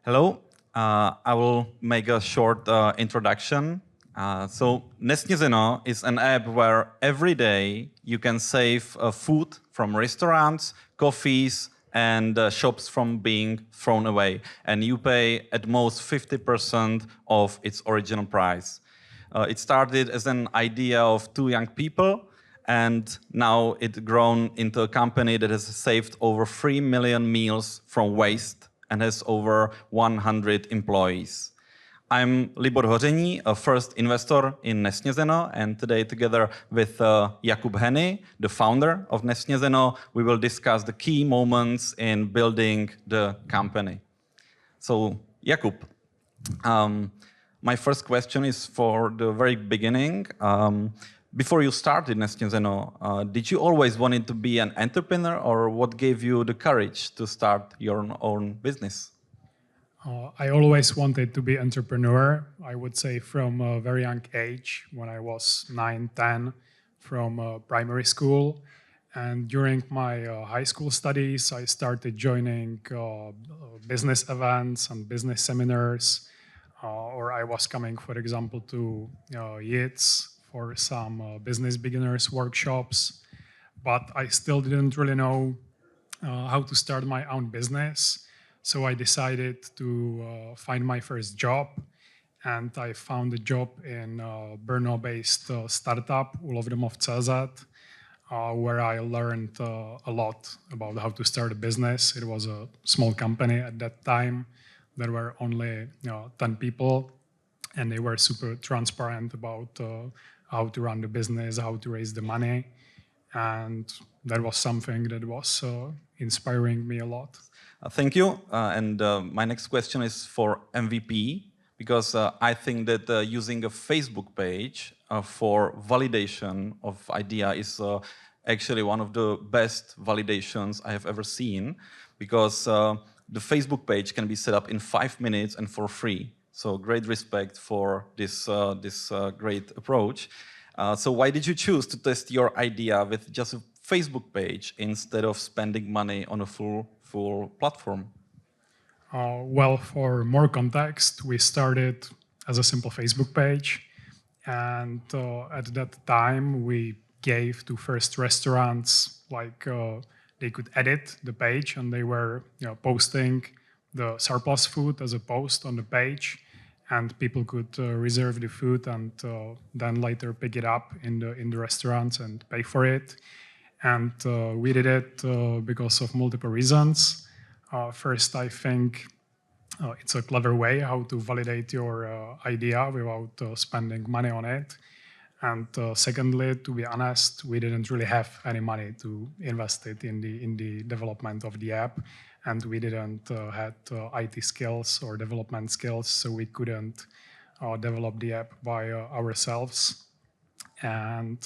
Hello, I will make a short introduction. Nesnězeno is an app where every day you can save food from restaurants, coffees, and shops from being thrown away. And you pay at most 50% of its original price. It started as an idea of two young people, and now it's grown into a company that has saved over 3 million meals from waste and has over 100 employees. I'm Libor Hoření, a first investor in Nesnězeno, and today together with Jakub Henni, the founder of Nesnězeno, we will discuss the key moments in building the company. So, Jakub, my first question is for the very beginning. Before you started Nesnězeno, did you always wanted to be an entrepreneur, or what gave you the courage to start your own business? I always wanted to be an entrepreneur, I would say from a very young age, when I was 9, 10, from primary school. And during my high school studies, I started joining business events and business seminars, or I was coming, for example, to VIC for some business beginners workshops, but I still didn't really know how to start my own business. So I decided to find my first job, and I found a job in a Brno-based startup, ulovdomov.cz, where I learned a lot about how to start a business. It was a small company at that time. There were only 10 people, and they were super transparent about how to run the business, how to raise the money. And that was something that was inspiring me a lot. Thank you. My next question is for MVP, because I think that using a Facebook page for validation of idea is actually one of the best validations I have ever seen, because the Facebook page can be set up in 5 minutes and for free. So great respect for this great approach. So why did you choose to test your idea with just a Facebook page instead of spending money on a full platform? Well, for more context, we started as a simple Facebook page. And at that time, we gave to first restaurants, like they could edit the page, and they were posting the surplus food as a post on the page. And people could reserve the food and then later pick it up in the restaurants and pay for it. And we did it because of multiple reasons. First, I think it's a clever way how to validate your idea without spending money on it. And secondly, to be honest, we didn't really have any money to invest it in the development of the app. And we didn't have IT skills or development skills, so we couldn't develop the app by ourselves. And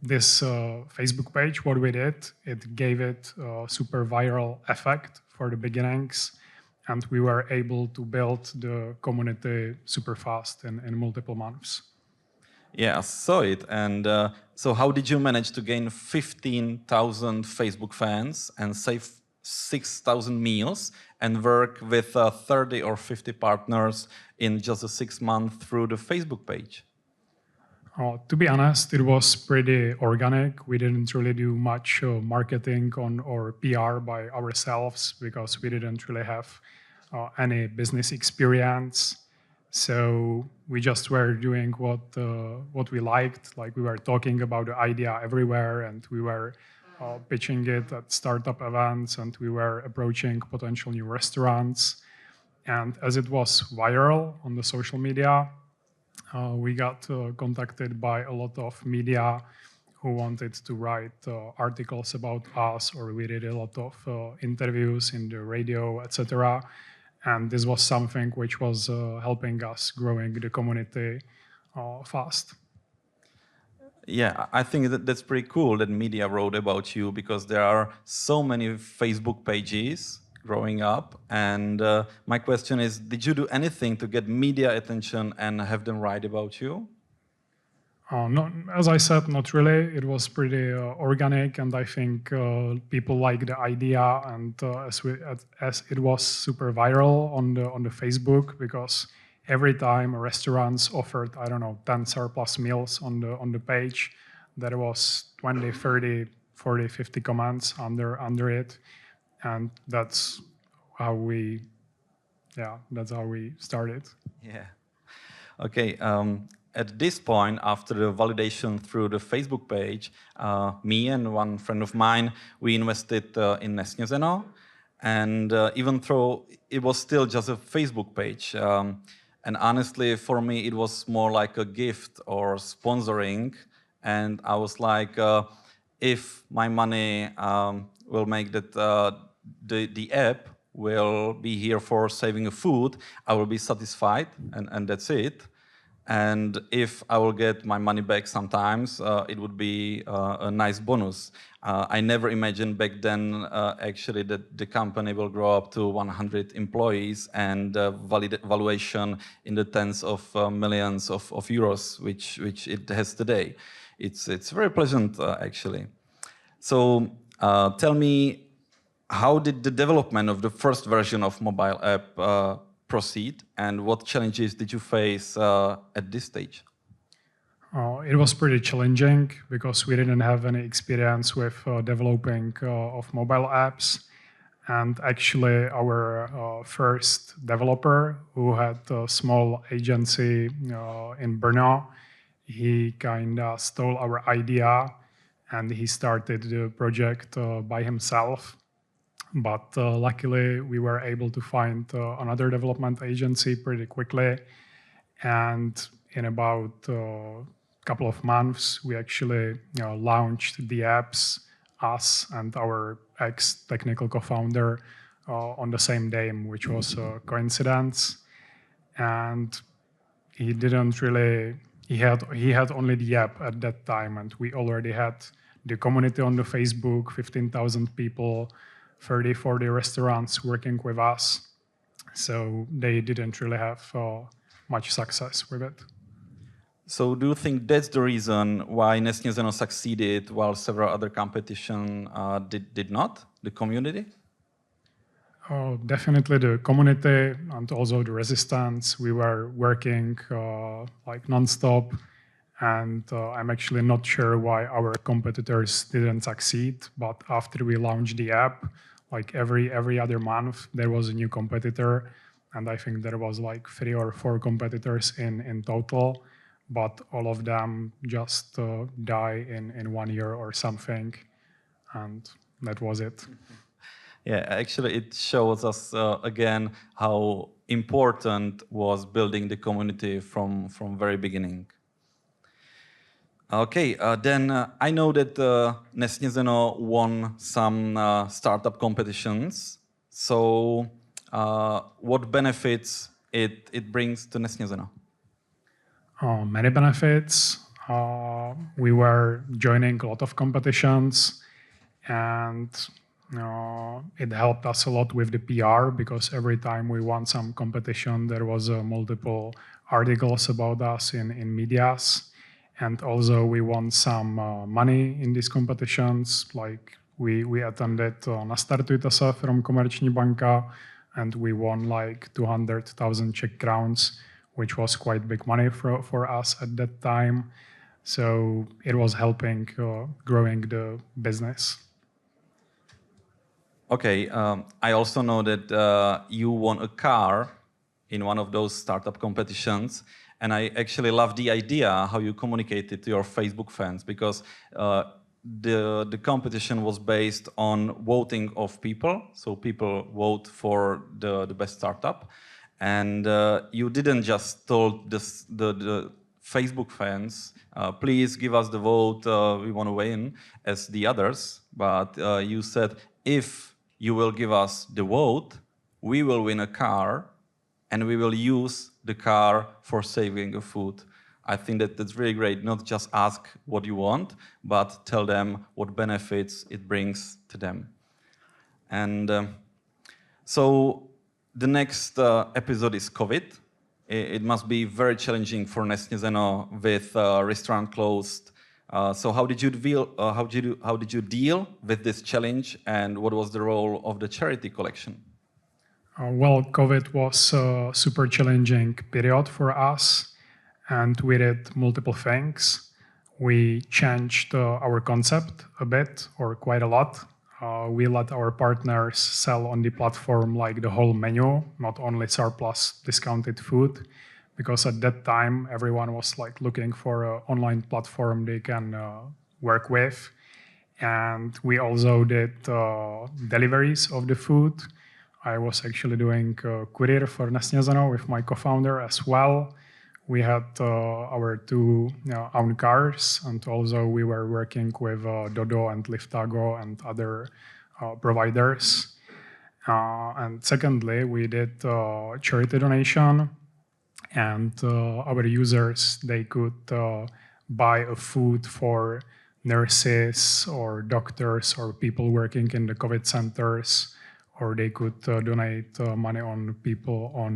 this Facebook page, what we did, it gave it a super viral effect for the beginnings. And we were able to build the community super fast in multiple months. Yeah, I saw it. And so how did you manage to gain 15,000 Facebook fans and save 6,000 meals and work with 30 or 50 partners in just 6 months through the Facebook page? To be honest, it was pretty organic. We didn't really do much marketing or PR by ourselves because we didn't really have any business experience. So we just were doing what we liked. Like, we were talking about the idea everywhere, and we were pitching it at startup events, and we were approaching potential new restaurants. And as it was viral on the social media, we got contacted by a lot of media who wanted to write articles about us, or we did a lot of interviews in the radio, etc. And this was something which was helping us growing the community fast. Yeah, I think that's pretty cool that media wrote about you, because there are so many Facebook pages growing up. And my question is, did you do anything to get media attention and have them write about you? No, as I said, not really. It was pretty organic, and I think people liked the idea. And as it was super viral on the Facebook, because every time restaurants offered, I don't know, 10 surplus meals on the page, there was 20, 30, 40, 50 comments under it, and that's how we started. Yeah. Okay. At this point, after the validation through the Facebook page, me and one friend of mine, we invested in Nesnězeno. And even though it was still just a Facebook page, and honestly, for me, it was more like a gift or sponsoring. And I was like, if my money will make that the app will be here for saving food, I will be satisfied, and that's it. And if I will get my money back sometimes, it would be a nice bonus. I never imagined back then actually that the company will grow up to 100 employees and valuation in the tens of millions of euros, which it has today. It's very pleasant actually. So tell me, how did the development of the first version of mobile app proceed, and what challenges did you face at this stage? It was pretty challenging because we didn't have any experience with developing of mobile apps. And actually, our first developer, who had a small agency in Brno, he kind of stole our idea and he started the project by himself. But luckily, we were able to find another development agency pretty quickly. And in about a couple of months, we actually launched the apps, us and our ex-technical co-founder, on the same day, which was a coincidence. And he didn't really, he had only the app at that time, and we already had the community on the Facebook, 15,000 people, 30, 40 restaurants working with us. So they didn't really have much success with it. So do you think that's the reason why Nesnězeno succeeded while several other competition did not, the community? Definitely the community and also the resistance. We were working like nonstop, and I'm actually not sure why our competitors didn't succeed. But after we launched the app, like every other month, there was a new competitor, and I think there was like 3 or 4 competitors in total, but all of them just die in 1 year or something, and that was it. Yeah, actually, it shows us again how important was building the community from very beginning. Okay, then I know that Nesnězeno won some startup competitions. So, what benefits it brings to Nesnězeno? Many benefits. We were joining a lot of competitions, and it helped us a lot with the PR, because every time we won some competition, there was multiple articles about us in medias. And also we won some money in these competitions. Like we attended Nastartujte se from Komerční banka, and we won like 200,000 Czech crowns, which was quite big money for us at that time. So it was helping growing the business. Okay, I also know that you won a car in one of those startup competitions, and I actually love the idea how you communicated to your Facebook fans, because the competition was based on voting of people, so people vote for the best startup, and you didn't just told the Facebook fans, please give us the vote, we want to win, as the others, but you said, if you will give us the vote, we will win a car, and we will use the car for saving food. I think that that's really great. Not just ask what you want, but tell them what benefits it brings to them. And so the next episode is COVID. it must be very challenging for Nesnězeno with restaurant closed. So how did you deal with this challenge, and what was the role of the charity collection? Well, COVID was a super challenging period for us, and we did multiple things. We changed our concept a bit, or quite a lot. We let our partners sell on the platform like the whole menu, not only surplus discounted food, because at that time everyone was like looking for an online platform they can work with. And we also did deliveries of the food. I was actually doing courier for Nesnězeno with my co-founder as well. We had our two own cars, and also we were working with Dodo and Liftago and other providers. And secondly, we did charity donation, and our users, they could buy a food for nurses or doctors or people working in the COVID centers, or they could donate money on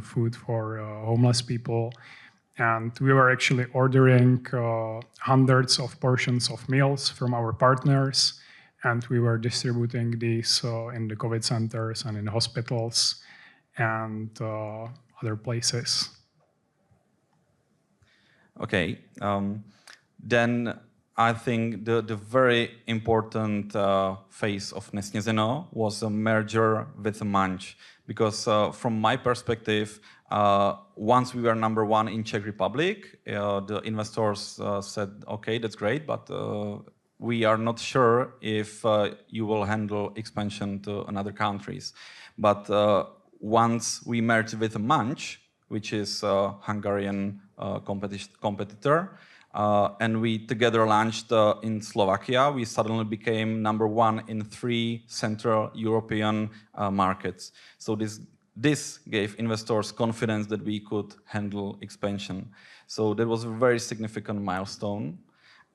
food for homeless people. And we were actually ordering hundreds of portions of meals from our partners, and we were distributing these in the COVID centers and in hospitals and other places. Okay, then I think the very important phase of Nesnězeno was a merger with Munch, because from my perspective, once we were number one in Czech Republic, the investors said, okay, that's great, but we are not sure if you will handle expansion to another countries. But once we merged with Munch, which is a Hungarian competitor, and we together launched in Slovakia, we suddenly became number one in 3 Central European markets. So this gave investors confidence that we could handle expansion. So that was a very significant milestone.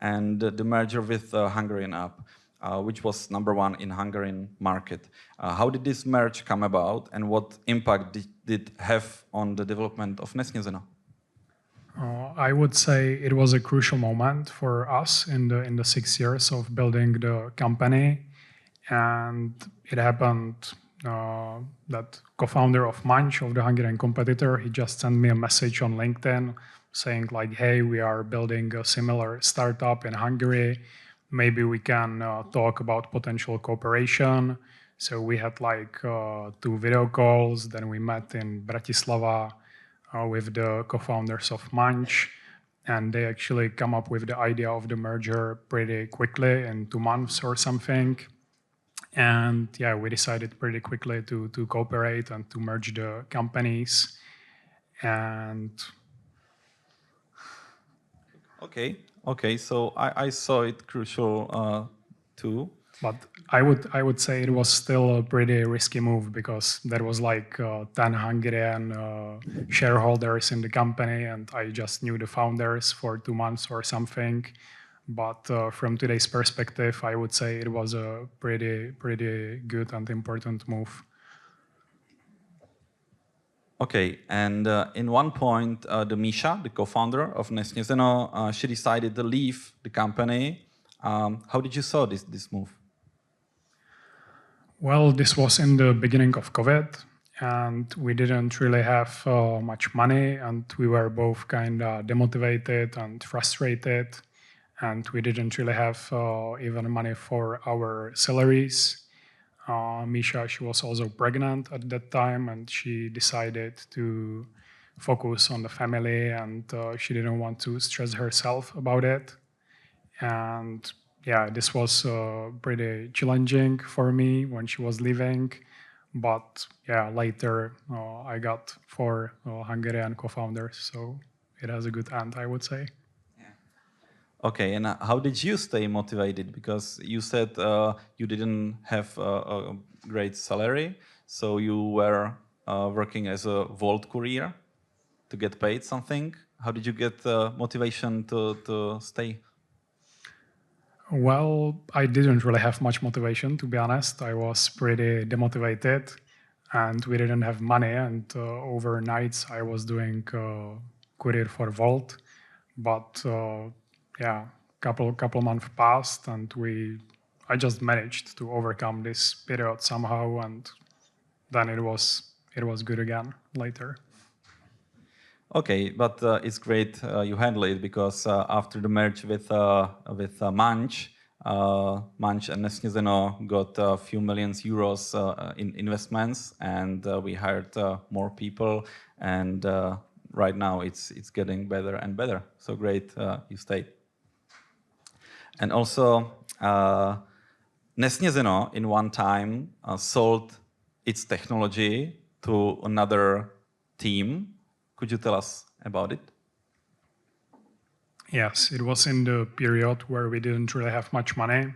And the merger with Hungarian app, which was number one in Hungarian market. How did this merge come about, and what impact did it have on the development of Nesnězeno? I would say it was a crucial moment for us in the 6 years of building the company, and it happened that co-founder of Munch, of the Hungarian competitor, he just sent me a message on LinkedIn saying like, hey, we are building a similar startup in Hungary. Maybe we can talk about potential cooperation. So we had like 2 video calls. Then we met in Bratislava with the co-founders of Munch. And they actually come up with the idea of the merger pretty quickly, in 2 months or something. And yeah, we decided pretty quickly to cooperate and to merge the companies. And Okay. So I saw it crucial too. But I would say it was still a pretty risky move, because there was like 10 Hungarian shareholders in the company, and I just knew the founders for 2 months or something. But from today's perspective, I would say it was a pretty good and important move. Okay, and in one point, the Misha, the co-founder of Nesnězeno, she decided to leave the company. How did you saw this move? Well, this was in the beginning of COVID, and we didn't really have much money, and we were both kind of demotivated and frustrated, and we didn't really have even money for our salaries. Misha, she was also pregnant at that time, and she decided to focus on the family, and she didn't want to stress herself about it. And yeah, this was pretty challenging for me when she was leaving. But yeah, later I got 4 Hungarian co-founders, so it has a good end, I would say. Okay, and how did you stay motivated? Because you said you didn't have a great salary, so you were working as a Volt courier to get paid something. How did you get motivation to stay? Well, I didn't really have much motivation, to be honest. I was pretty demotivated. and we didn't have money. And overnights I was doing courier for Volt, but yeah, couple months passed, and I just managed to overcome this period somehow, and then it was good again later. Okay, but it's great you handle it, because after the merge with Manch, Manch and Nesnězeno got a few millions euros in investments, and we hired more people, and right now it's getting better and better. So great you stayed. And also, Nesnězeno in one time sold its technology to another team. Could you tell us about it? Yes, it was in the period where we didn't really have much money,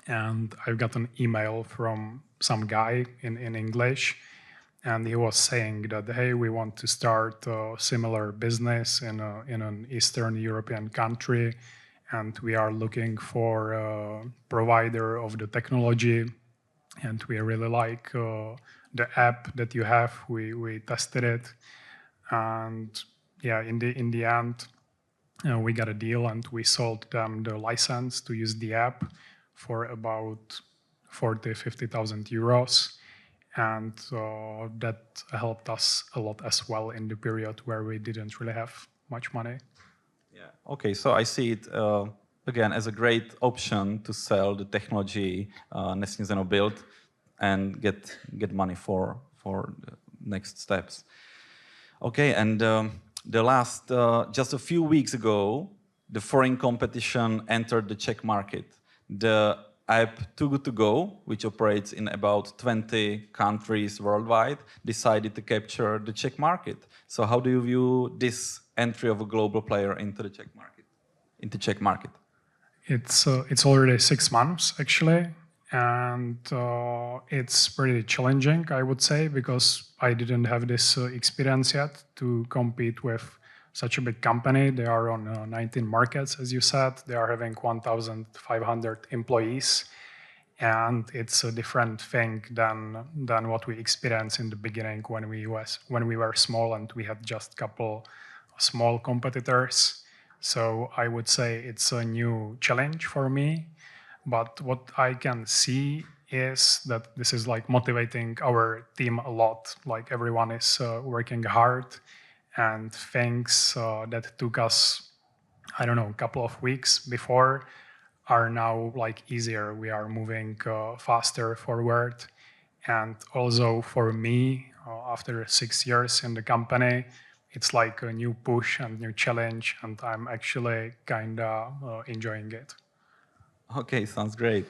and I got an email from some guy in English, and he was saying that, hey, we want to start a similar business in an Eastern European country, and we are looking for a provider of the technology, and we really like the app that you have. We tested it, and yeah, in the end, we got a deal, and we sold them the license to use the app for about 40,000-50,000 euros. And that helped us a lot as well in the period where we didn't really have much money. Yeah. Okay, so I see it again as a great option to sell the technology Nesnězeno built and get money for the next steps. Okay, and the last just a few weeks ago, the foreign competition entered the Czech market. The app Too Good To Go, which operates in about 20 countries worldwide, decided to capture the Czech market. So how do you view this entry of a global player into the Czech market? It's already 6 months actually, and it's pretty challenging, I would say, because I didn't have this experience yet to compete with such a big company. They are on 19 markets, as you said. They are having 1,500 employees, and it's a different thing than what we experienced in the beginning when we were small and we had just a couple small competitors. So I would say it's a new challenge for me. But what I can see is that this is like motivating our team a lot. Like everyone is working hard, and things that took us, I don't know, a couple of weeks before are now like easier. We are moving faster forward. And also for me, after 6 years in the company, it's like a new push and new challenge, and I'm actually kind of enjoying it. Okay, sounds great.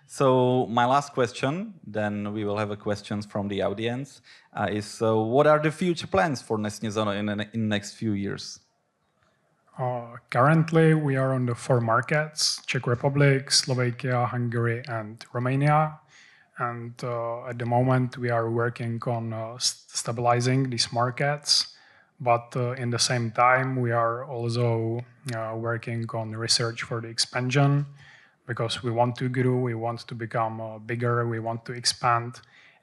So my last question, then we will have a questions from the audience, is what are the future plans for Nesnězeno in the next few years? Currently, we are on the 4 markets: Czech Republic, Slovakia, Hungary, and Romania. And at the moment, we are working on stabilizing these markets. But in the same time, we are also working on research for the expansion, because we want to grow, we want to become bigger, we want to expand.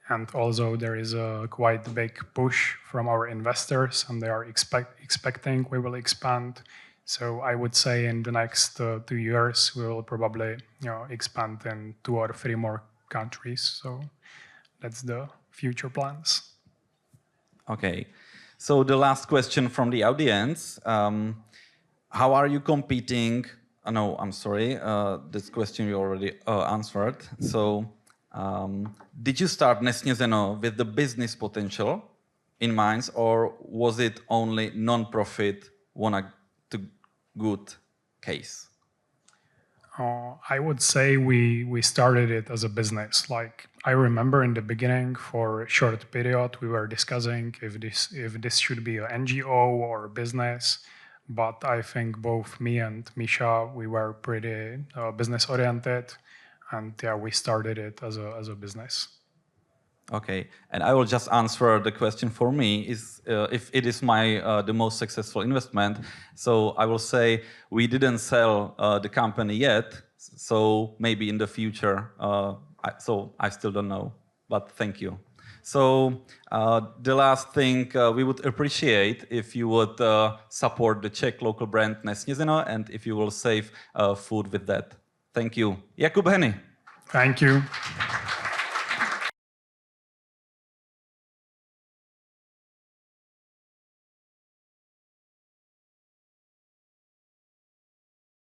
And also there is a quite big push from our investors, and they are expecting we will expand. So I would say in the next 2 years, we will probably expand in 2 or 3 more countries. So that's the future plans. Okay. So the last question from the audience, how are you competing? No, I'm sorry, this question you already answered. So did you start Nesnězeno with the business potential in mind, or was it only non-profit, to good case? I would say we started it as a business. Like I remember in the beginning, for a short period, we were discussing if this should be an NGO or a business. But I think both me and Misha, we were pretty business oriented, and yeah, we started it as a business. Okay, and I will just answer the question for me, is if it is my the most successful investment. So I will say we didn't sell the company yet, so maybe in the future. So I still don't know, but thank you. So the last thing we would appreciate if you would support the Czech local brand Nesnězeno and if you will save food with that. Thank you. Jakub, Henni. Thank you.